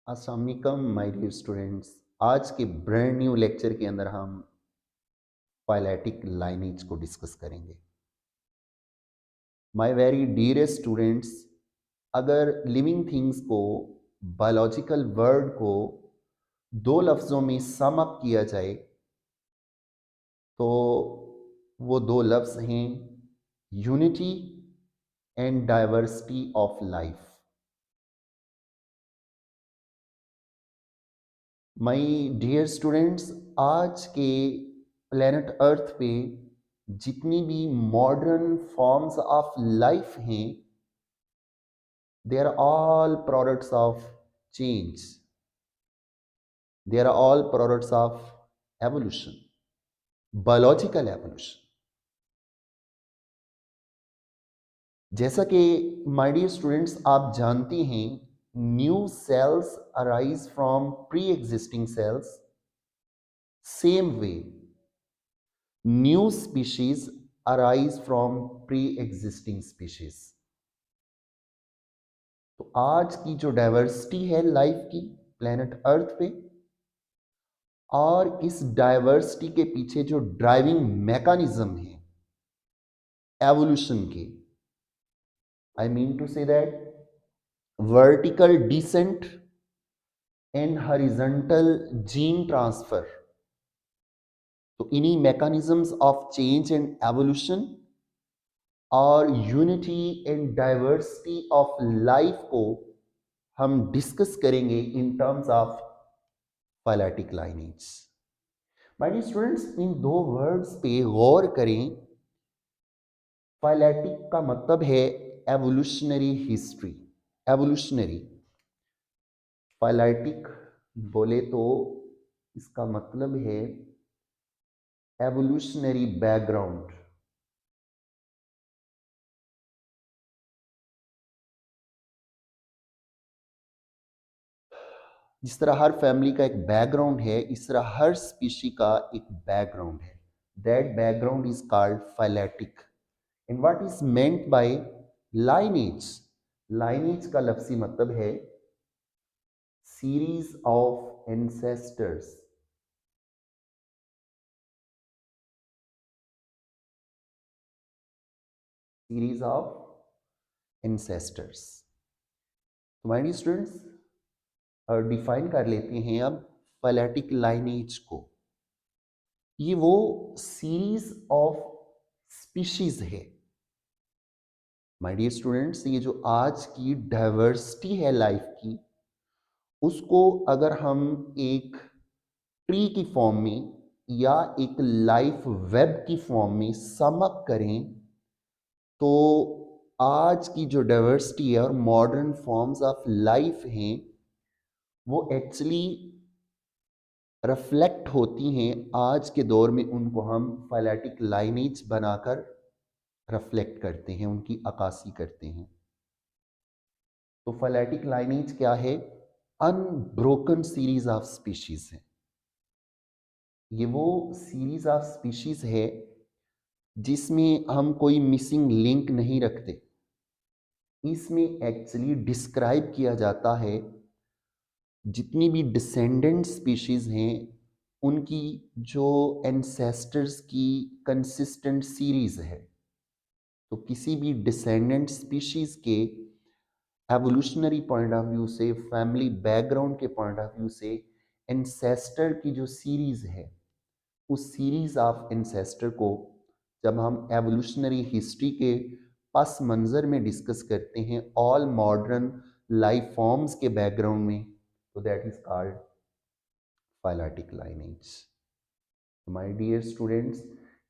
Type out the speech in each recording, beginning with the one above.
अस्सलाम वालेकुम my dear students. आज के ब्रांड न्यू लेक्चर के अंदर हम फाइलेटिक लाइनेज को डिस्कस करेंगे। माय वेरी डियरेस्ट स्टूडेंट्स, अगर लिविंग थिंग्स को, बायोलॉजिकल वर्ड को दो लफ्ज़ों में सम अप किया जाए तो वो दो लफ्ज़ हैं unity and diversity of life. My dear students, आज के प्लेनेट अर्थ पे जितनी भी मॉडर्न फॉर्म्स ऑफ लाइफ हैं, they are all products of change, they are all products of evolution, biological evolution. जैसा कि माय डियर स्टूडेंट्स आप जानते हैं, new cells arise from pre existing cells. Same way new species arise from pre existing species. तो आज की जो diversity है लाइफ की प्लेनेट अर्थ पे, और इस डाइवर्सिटी के पीछे जो ड्राइविंग मैकेनिज्म है एवोल्यूशन के, I mean to say that vertical descent and horizontal gene transfer. तो इन्हीं mechanisms of change and evolution और unity and diversity of life को हम डिस्कस करेंगे in terms of phyletic lineage. My dear students, इन दो words पे गौर करें। फाइलेटिक का मतलब है एवोल्यूशनरी हिस्ट्री। एवोल्यूशनरी फाइलेटिक बोले तो इसका मतलब है एवोल्यूशनरी बैकग्राउंड। जिस तरह हर फैमिली का एक बैकग्राउंड है, इस तरह हर स्पीशी का एक बैकग्राउंड है। That background is called phyletic. And what is meant by lineage? Lineage का लफ्जी मतलब है series of ancestors. Series of ancestors. तो माय डियर स्टूडेंट्स, डिफाइन कर लेते हैं अब फाइलेटिक लाइनेज को। ये वो सीरीज ऑफ स्पीशीज है। माय डियर स्टूडेंट्स, ये जो आज की डाइवर्सिटी है लाइफ की, उसको अगर हम एक ट्री की फॉर्म में या एक लाइफ वेब की फॉर्म में सम अप करें, तो आज की जो डाइवर्सिटी है और मॉडर्न फॉर्म्स ऑफ लाइफ हैं, वो एक्चुअली रिफ्लेक्ट होती हैं आज के दौर में। उनको हम फाइलेटिक लाइनेज बनाकर रिफ्लेक्ट करते हैं, उनकी अक्कासी करते हैं। तो फाइलेटिक लाइनेज क्या है? अनब्रोकन सीरीज ऑफ स्पीशीज है। ये वो सीरीज ऑफ स्पीशीज है जिसमें हम कोई मिसिंग लिंक नहीं रखते। इसमें एक्चुअली डिस्क्राइब किया जाता है जितनी भी डिसेंडेंट स्पीशीज हैं, उनकी जो एंसेस्टर्स की कंसिस्टेंट सीरीज है। तो किसी भी डिसेंडेंट स्पीशीज के एवोल्यूशनरी पॉइंट ऑफ व्यू से, फैमिली बैकग्राउंड के पॉइंट ऑफ व्यू से, एंसेस्टर की जो सीरीज है, उस सीरीज ऑफ एंसेस्टर को जब हम एवोल्यूशनरी हिस्ट्री के पस मंज़र में डिस्कस करते हैं ऑल मॉडर्न लाइफ फॉर्म्स के बैकग्राउंड में, तो that is called phyletic lineage. My dear students,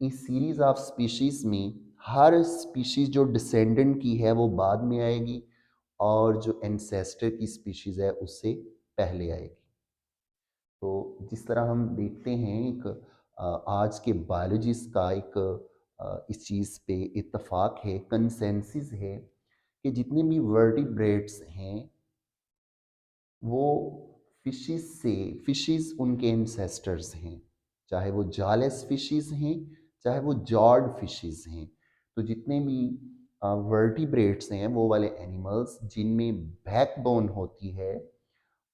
इस सीरीज ऑफ स्पीशीज में हर स्पीशीज जो डिसेंडेंट की है वो बाद में आएगी, और जो एंसेस्टर की स्पीशीज है उससे पहले आएगी। तो जिस तरह हम देखते हैं, एक आज के बायोलॉजिस्ट का एक इस चीज़ पे इत्तेफाक है, कंसेंसस है कि जितने भी वर्टिब्रेट्स हैं वो फिशेस उनके एंसेस्टर्स हैं। चाहे वो जालेस फिशेस हैं, चाहे वो जॉर्ड फिशेस हैं। तो जितने भी वर्टिब्रेट्स हैं, वो वाले एनिमल्स जिनमें बैकबोन होती है,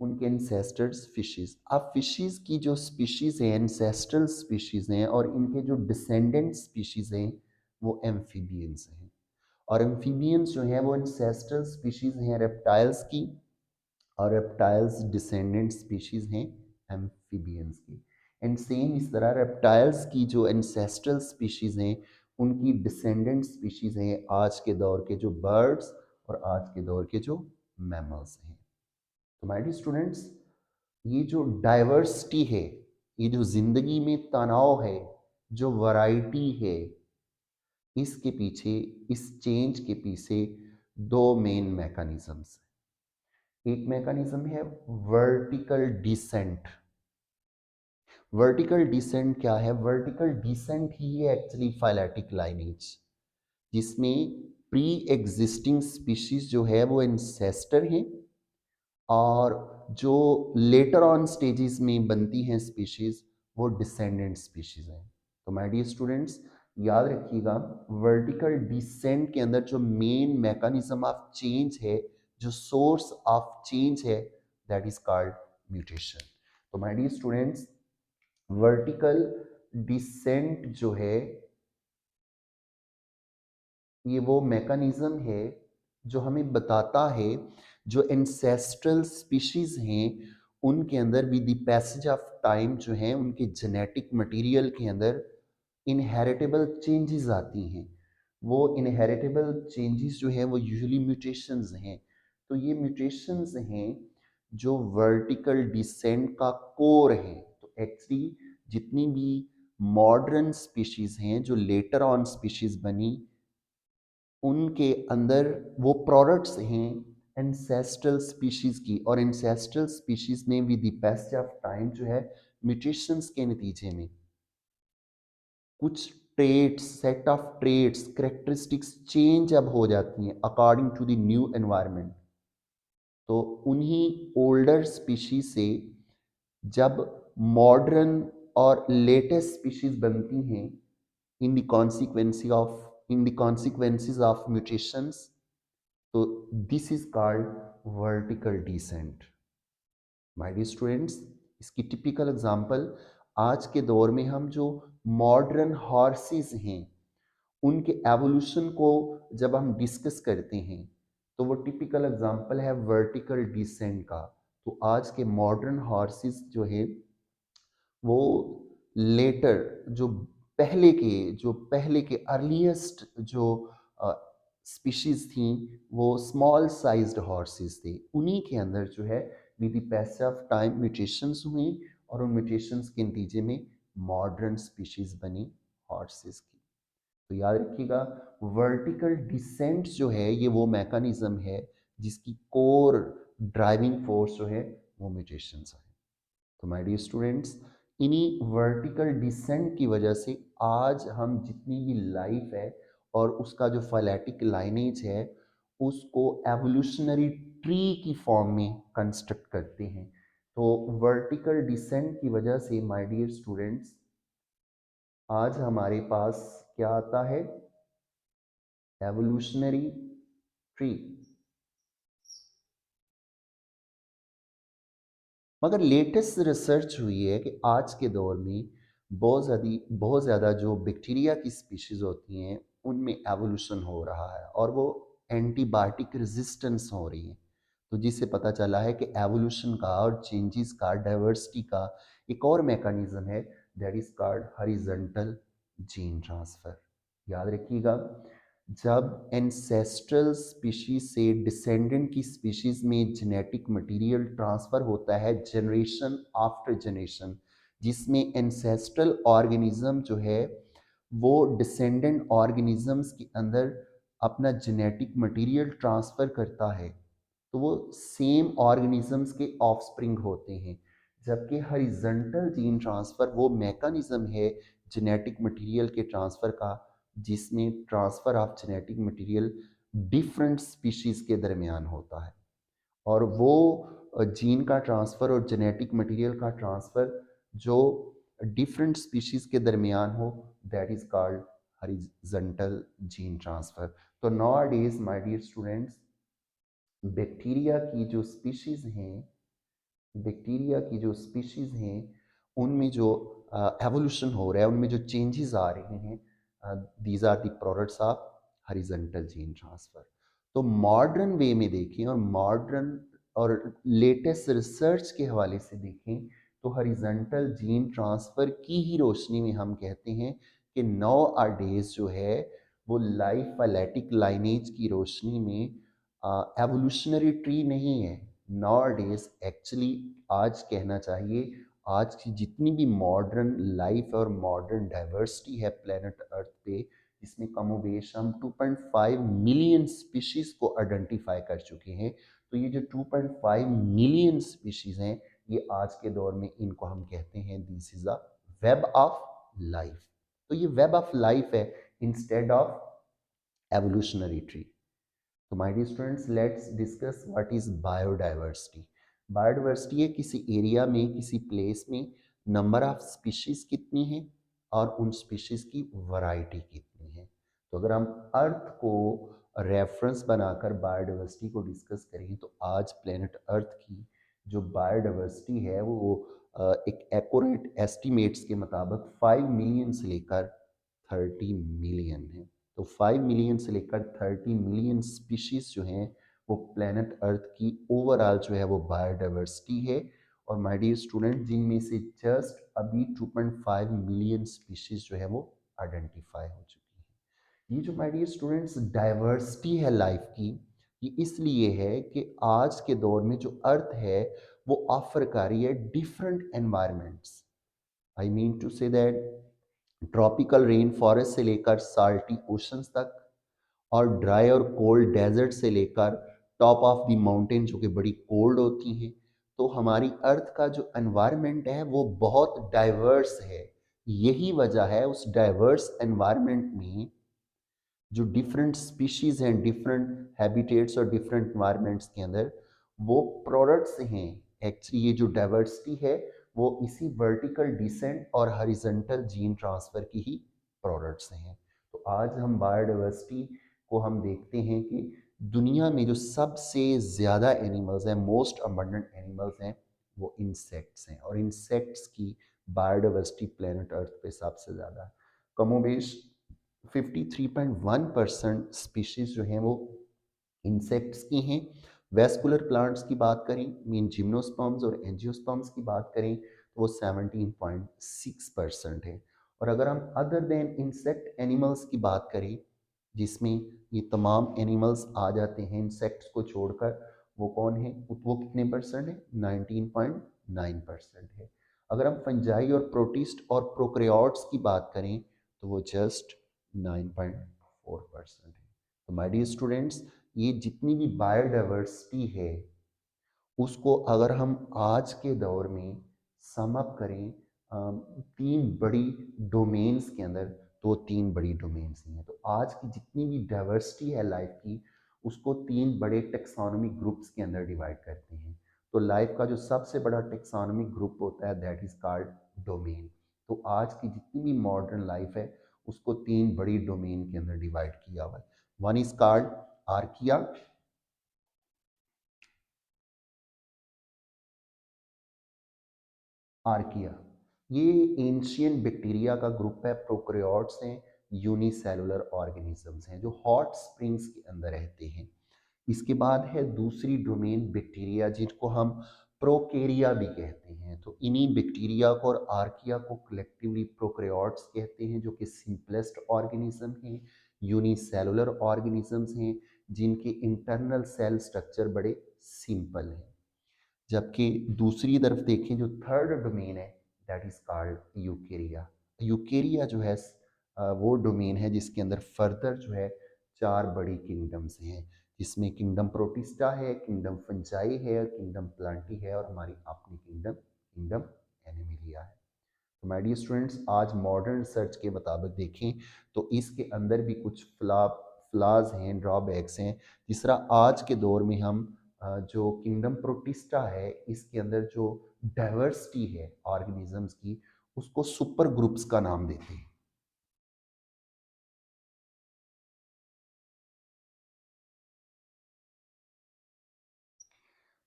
उनके एंसेस्टर्स फिशेस। अब फिशेस की जो स्पीशीज़ हैं एंसेस्ट्रल स्पीशीज़ हैं और इनके जो डिसेंडेंट स्पीशीज़ हैं वो एम्फीबियंस हैं। और एम्फीबियंस जो हैं वो एंसेस्ट्रल स्पीशीज़ हैं रेप्टाइल्स की, और रेप्टाइल्स डिसेंडेंट स्पीशीज़ हैं एम्फीबियंस की। एंड सेम इस तरह रेप्टाइल्स की जो एंसेस्ट्रल स्पीशीज़ हैं उनकी डिसेंडेंट स्पीशीज़ हैं आज के दौर के जो बर्ड्स और आज के दौर के जो मैमल्स हैं। तो माय डियर स्टूडेंट्स, ये जो डाइवर्सिटी है, ये जो ज़िंदगी में तनाव है, जो वैरायटी है, इसके पीछे, इस चेंज के पीछे दो मेन मैकेनिज्म्स हैं। एक मैकेनिज्म है वर्टिकल डिसेंट। वर्टिकल डिसेंट क्या है? वर्टिकल डिसेंट ही है एक्चुअली फाइलेटिक लाइनेज, जिसमें प्री एग्जिस्टिंग स्पीशीज जो है वो इंसेस्टर हैं और जो लेटर ऑन स्टेजेस में बनती हैं स्पीशीज वो डिसेंडेंट स्पीशीज हैं। तो माय डियर स्टूडेंट्स, याद रखिएगा वर्टिकल डिसेंट के अंदर जो मेन मैकेनिज्म ऑफ चेंज है, जो सोर्स ऑफ चेंज है, दैट इज कॉल्ड म्यूटेशन। तो my dear students, vertical descent जो है ये वो मैकेनिज्म है जो हमें बताता है जो एंसेस्ट्रल स्पीशीज हैं उनके अंदर with the passage of time जो है उनके जेनेटिक मटेरियल के अंदर इनहेरिटेबल चेंजेस आती हैं। वो इनहेरिटेबल चेंजेस जो है वो यूजुअली म्यूटेशंस हैं। तो ये म्यूटेशंस हैं जो वर्टिकल डिसेंट का कोर है। तो एक्चुअली जितनी भी मॉडर्न स्पीशीज हैं जो लेटर ऑन स्पीशीज बनी, उनके अंदर वो प्रोडक्ट्स हैं एंसेस्ट्रल स्पीशीज की, और एंसेस्ट्रल स्पीशीज में with the passage of time जो है म्यूटेशंस के नतीजे में कुछ traits, set of traits, characteristics change अब हो जाती हैं according to the new environment. तो उन्हीं ओल्डर स्पीशीज से जब मॉडर्न और लेटेस्ट स्पीशीज बनती हैं in the consequency of in the consequences of mutations, तो this is called vertical descent. My dear students, इसकी टिपिकल एग्जांपल आज के दौर में हम जो मॉडर्न हॉर्सेस हैं उनके एवोल्यूशन को जब हम डिस्कस करते हैं तो वो टिपिकल एग्जांपल है वर्टिकल डिसेंट का। तो आज के मॉडर्न हॉर्सेस जो है वो लेटर जो पहले के अर्लीस्ट जो स्पीशीज थी वो स्मॉल साइज्ड हॉर्सेस थे। उन्हीं के अंदर जो है with the passage of time mutations हुई और उन म्यूटेशंस के नतीजे में मॉडर्न स्पीशीज बनी हॉर्सेस की। तो याद रखिएगा वर्टिकल डिसेंट जो है ये वो मैकेनिज्म है जिसकी कोर ड्राइविंग फोर्स जो है वो म्यूटेशंस है। तो माय डियर स्टूडेंट्स, इन्हीं वर्टिकल डिसेंट की वजह से आज हम जितनी भी लाइफ है और उसका जो फाइलेटिक लाइनेज है उसको एवोल्यूशनरी ट्री की फॉर्म में कंस्ट्रक्ट करते हैं। तो वर्टिकल डिसेंट की वजह से माय डियर स्टूडेंट्स आज हमारे पास क्या आता है? Evolutionary tree. मगर लेटेस्ट रिसर्च हुई है कि आज के दौर में बहुत ज़्यादा जो बैक्टीरिया की स्पीशीज़ होती हैं उनमें एवोल्यूशन हो रहा है और वो एंटीबायोटिक रेजिस्टेंस हो रही है। तो जिससे पता चला है कि एवोल्यूशन का और चेंजेस का, डाइवर्सिटी का एक और मैकेनिज्म है, that is called horizontal gene transfer. याद रखिएगा, जब एंसेस्ट्रल स्पीशीज से डिसेंडेंट की स्पीशीज में जेनेटिक मटेरियल ट्रांसफ़र होता है जनरेशन आफ्टर जनरेशन, जिसमें एंसेस्ट्रल ऑर्गेनिज्म जो है वो डिसेंडेंट ऑर्गेनिजम्स के अंदर अपना जेनेटिक मटेरियल ट्रांसफ़र करता है, तो वो सेम ऑर्गेनिजम्स के ऑफस्प्रिंग होते हैं। जबकि हॉरिजॉन्टल जीन ट्रांसफ़र वो मैकेनिज्म है जेनेटिक मटेरियल के ट्रांसफ़र का जिसमें transfer of genetic material different species के दरमियान होता है। और वो जीन का ट्रांसफ़र और जेनेटिक मटेरियल का ट्रांसफ़र जो डिफरेंट स्पीशीज़ के दरमियान हो, that is called horizontal gene transfer. तो nowadays my dear students, bacteria की जो स्पीशीज़ हैं बैक्टीरिया की जो स्पीशीज़ हैं उनमें जो एवोल्यूशन हो रहा है, उनमें जो चेंजेस आ रहे हैं, these are the products of horizontal gene transfer. तो मॉडर्न वे में देखें और मॉडर्न और लेटेस्ट रिसर्च के हवाले से देखें तो हॉरिजॉन्टल जीन ट्रांसफ़र की ही रोशनी में हम कहते हैं कि नाउ आ डेज जो है वो लाइफ फाइलेटिक लाइनेज की रोशनी में एवोल्यूशनरी ट्री नहीं है। नाउ डेज एक्चुअली आज कहना चाहिए आज की जितनी भी मॉडर्न लाइफ और मॉडर्न डाइवर्सिटी है प्लेनेट अर्थ पे, इसमें कमोबेश हम 2.5 मिलियन स्पीशीज़ को आइडेंटिफाई कर चुके हैं। तो ये जो 2.5 मिलियन स्पीशीज़ हैं ये आज के दौर में इनको हम कहते हैं this is a web of life. तो ये वेब ऑफ लाइफ है इंस्टेड ऑफ एवोल्यूशनरी ट्री। तो my dear students, let's discuss what is biodiversity. Biodiversity है किसी एरिया में, किसी प्लेस में नंबर ऑफ स्पीशीज कितनी है और उन स्पीशीज की वैरायटी कितनी है। तो अगर हम अर्थ को रेफरेंस बनाकर बायोडाइवर्सिटी को डिस्कस करें तो आज प्लेनेट अर्थ की जो बायोडाइवर्सिटी है वो एक एक्यूरेट एस्टिमेट्स के मुताबिक 5 मिलियन से लेकर 30 मिलियन है। तो 5 मिलियन से लेकर 30 मिलियन स्पीशीज जो हैं वो प्लेनेट अर्थ की ओवरऑल जो है वो बायोडाइवर्सिटी है। और माय डियर स्टूडेंट, जिनमें से जस्ट अभी 2.5 मिलियन स्पीशीज जो है वो आइडेंटिफाई हो चुकी है। ये जो माय डियर स्टूडेंट्स डाइवर्सिटी है लाइफ की, ये इसलिए है कि आज के दौर में जो अर्थ है वो ऑफर कर रही है different environments. I mean to say that tropical rain forest से लेकर साल्टी ओशंस तक और ड्राई और कोल्ड डेजर्ट से लेकर टॉप ऑफ द माउंटेन जो कि बड़ी कोल्ड होती हैं। तो हमारी अर्थ का जो एनवायरनमेंट है वो बहुत डाइवर्स है। यही वजह है उस डाइवर्स एनवायरनमेंट में जो डिफरेंट स्पीशीज़ हैं, डिफरेंट हैबिटेट्स और डिफरेंट एनवायरनमेंट्स के अंदर वो प्रोडक्ट्स हैं। एक्चुअली ये जो डाइवर्सिटी है वो इसी वर्टिकल डिसेंट और हॉरिजॉन्टल जीन ट्रांसफ़र की ही प्रोडक्ट्स हैं। तो आज हम बायोडाइवर्सिटी को हम देखते हैं कि दुनिया में जो सबसे ज़्यादा एनिमल्स हैं, मोस्ट अबंडेंट एनिमल्स हैं, वो इंसेक्ट्स हैं और इंसेक्ट्स की बायोडाइवर्सिटी प्लेनेट अर्थ पे सबसे ज़्यादा है। कमोबेश 53.1% स्पीशीज़ जो हैं वो इंसेक्ट्स की हैं। वेस्कुलर प्लांट्स की बात करें, मीन जिम्नोस्पर्म्स और एंजियोस्पर्म्स की बात करें तो वो 17.6% है। और अगर हम अदर देन इंसेक्ट एनिमल्स की बात करें जिसमें ये तमाम एनिमल्स आ जाते हैं इंसेक्ट्स को छोड़कर, वो कौन है, वो कितने परसेंट है, 19.9% है। अगर हम फंजाई और प्रोटिस्ट और प्रोकैरियोट्स की बात करें तो वो जस्ट 9.4% है। तो माय डियर स्टूडेंट्स, ये जितनी भी बायोडाइवर्सिटी है उसको अगर हम आज के दौर में सम अप करें तीन बड़ी डोमेन्स के अंदर, तो तीन बड़ी डोमेन्स ही हैं। तो आज की जितनी भी डाइवर्सिटी है लाइफ की उसको तीन बड़े टेक्सोनॉमिक ग्रुप्स के अंदर डिवाइड करते हैं। तो लाइफ का जो सबसे बड़ा टेक्सोनॉमिक ग्रुप होता है दैट इज कॉल्ड डोमेन। तो आज की जितनी भी मॉडर्न लाइफ है उसको तीन बड़ी डोमेन के अंदर डिवाइड किया हुआ है। One is called archaea, archaea ये एंशियंट बैक्टीरिया का ग्रुप है। प्रोकैरियोट्स हैं, यूनिसेलुलर ऑर्गेनिजम्स हैं जो हॉट स्प्रिंग्स के अंदर रहते हैं। इसके बाद है दूसरी डोमेन बैक्टीरिया जिनको हम प्रोकेरिया भी कहते हैं। तो इन्हीं बैक्टीरिया को और आर्किया को कलेक्टिवली प्रोकैरियोट्स कहते हैं जो कि सिंपलेस्ट ऑर्गेनिज्म हैं, यूनिसेलुलर ऑर्गेनिजम्स हैं जिनके इंटरनल सेल स्ट्रक्चर बड़े सिंपल हैं। जबकि दूसरी तरफ देखें जो थर्ड डोमेन है that is called Eukarya. Eukarya जो है वो डोमेन है जिसके अंदर फर्दर जो है चार बड़ी किंगडम्स हैं जिसमें किंगडम प्रोटिस्टा है, किंगडम फंजाई है, किंगडम प्लांटी है और हमारी अपनी किंगडम किंगडम एनिमिलिया है। तो माय डियर स्टूडेंट्स, आज मॉडर्न रिसर्च के मुताबिक देखें तो इसके अंदर भी कुछ फ्लाज हैं, ड्रॉबैक्स हैं। जिस तरह आज के दौर में हम जो किंगडम प्रोटिस्टा है इसके अंदर जो डाइवर्सिटी है ऑर्गेनिजम्स की उसको सुपर ग्रुप्स का नाम देते हैं।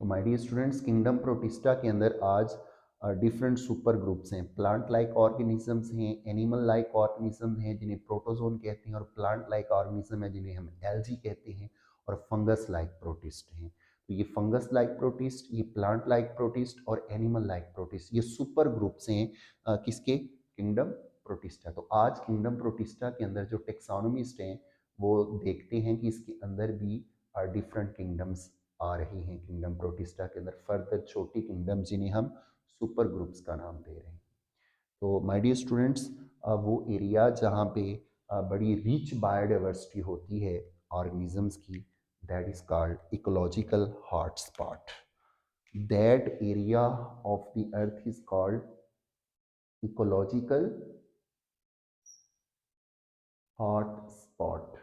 तो my dear students, kingdom protista के अंदर आज डिफरेंट सुपर ग्रुप्स हैं। प्लांट लाइक ऑर्गेनिजम्स हैं, एनिमल लाइक ऑर्गेनिज्म हैं जिन्हें प्रोटोजोन कहते हैं, और प्लांट लाइक ऑर्गेनिज्म है जिन्हें हम एल्गी कहते हैं, और फंगस लाइक प्रोटिस्ट हैं। तो ये फंगस लाइक प्रोटिस्ट, ये प्लांट लाइक प्रोटिस्ट और एनिमल लाइक प्रोटिस्ट, ये सुपर ग्रुप्स हैं किसके? Kingdom protista. तो आज किंगडम प्रोटिस्टा के अंदर जो टेक्सोनोमिस्ट हैं वो देखते हैं कि इसके अंदर भी डिफरेंट किंगडम्स आ रही हैं। किंगडम प्रोटिस्टा के अंदर फर्दर छोटी किंगडम जिन्हें हम सुपर ग्रुप्स का नाम दे रहे हैं। तो माय डियर स्टूडेंट्स, वो एरिया जहाँ पे बड़ी रिच बायोडाइवर्सिटी होती है ऑर्गेनिजम्स की, that is called ecological hotspot. That area of the earth is called ecological hotspot.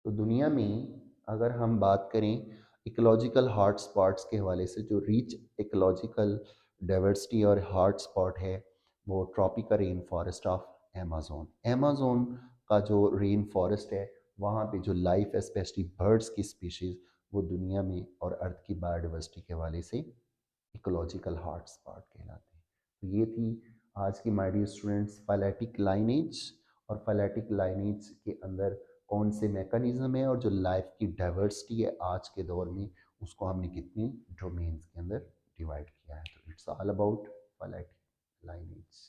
तो दुनिया में अगर हम बात करें इकोलॉजिकल हॉटस्पॉट्स के हवाले से, जो रिच इकोलॉजिकल डाइवर्सिटी और हॉटस्पॉट है वो tropical rain forest of Amazon. Amazon का जो रेन फॉरेस्ट है वहाँ पे जो लाइफ है, स्पेशली बर्ड्स की स्पीशीज़, वो दुनिया में और अर्थ की बायोडाइवर्सिटी के हवाले से इकोलॉजिकल हॉटस्पॉट कहलाते हैं। तो ये थी आज की my dear students phyletic lineage, और फाइलेटिक लाइनेज के अंदर कौन से मैकेनिज्म है और जो लाइफ की डाइवर्सिटी है आज के दौर में उसको हमने कितनी डोमेन्स के अंदर डिवाइड किया है। तो it's all about phyletic lineage.